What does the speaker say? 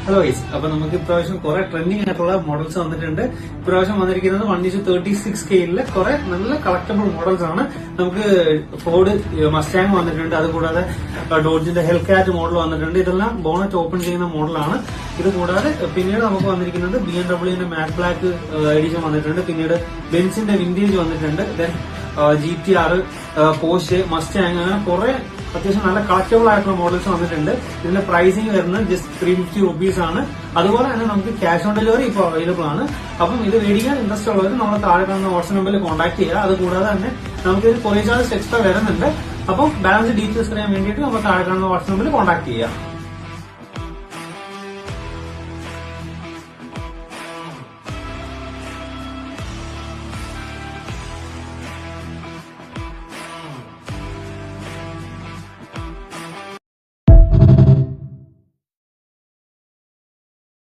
Hello guys, അപ്പൊ നമുക്ക് ഇപ്രാവശ്യം കുറെ ട്രെൻഡിങ് ആയിട്ടുള്ള മോഡൽസ് വന്നിട്ടുണ്ട്. ഇപ്രാവശ്യം വന്നിരിക്കുന്നത് 1:36 സ്കെയിലിലെ കുറെ നല്ല കളക്ടബിൾ മോഡൽസ് ആണ്. നമുക്ക് ഫോർഡ് മസ്റ്റാങ് വന്നിട്ടുണ്ട്, അതുകൂടാതെ ഡോഡ്ജിന്റെ ഹെൽകാറ്റ് മോഡൽ വന്നിട്ടുണ്ട്. ഇതെല്ലാം ബോണറ്റ് ഓപ്പൺ ചെയ്യുന്ന മോഡലാണ്. ഇത് കൂടാതെ പിന്നീട് നമുക്ക് വന്നിരിക്കുന്നത് BMW മാറ്റ് ബ്ലാക്ക് എഡിഷൻ വന്നിട്ടുണ്ട്. പിന്നീട് ബെൻസിന്റെ വിന്റേജ് വന്നിട്ടുണ്ട്. ദെൻ GTR, പോർഷെ, മസ്റ്റാങ്, അങ്ങനെ കുറെ അത്യാവശ്യം നല്ല കളക്ടബിൾ ആയിട്ടുള്ള മോഡൽസ് വന്നിട്ടുണ്ട്. ഇതിന്റെ പ്രൈസിംഗ് വരുന്നത് ജസ്റ്റ് 350 റുപ്പീസ് ആണ്. അതുപോലെ തന്നെ നമുക്ക് ക്യാഷ് ഓൺ ഡെലിവറി ഇപ്പോൾ അവൈലബിൾ ആണ്. അപ്പം ഇത് മേടിക്കാൻ ഇൻട്രസ്റ്റ് ഉള്ളവർ നമ്മളെ താഴെ കാണുന്ന വാട്സ്ആപ്പ് നമ്പറിൽ കോൺടാക്ട് ചെയ്യുക. അതുകൂടാതെ തന്നെ നമുക്ക് ഇത് കൊറിയർ ചാർജസ് എക്സ്ട്രാ വരുന്നുണ്ട്. അപ്പം ബാലൻസ് ഡീറ്റെയിൽസ് അറിയാൻ വേണ്ടിയിട്ട് നമ്മൾ താഴെ കാണുന്ന വാട്സ്ആപ്പ് നമ്പറിൽ കോൺടാക്ട് ചെയ്യുക.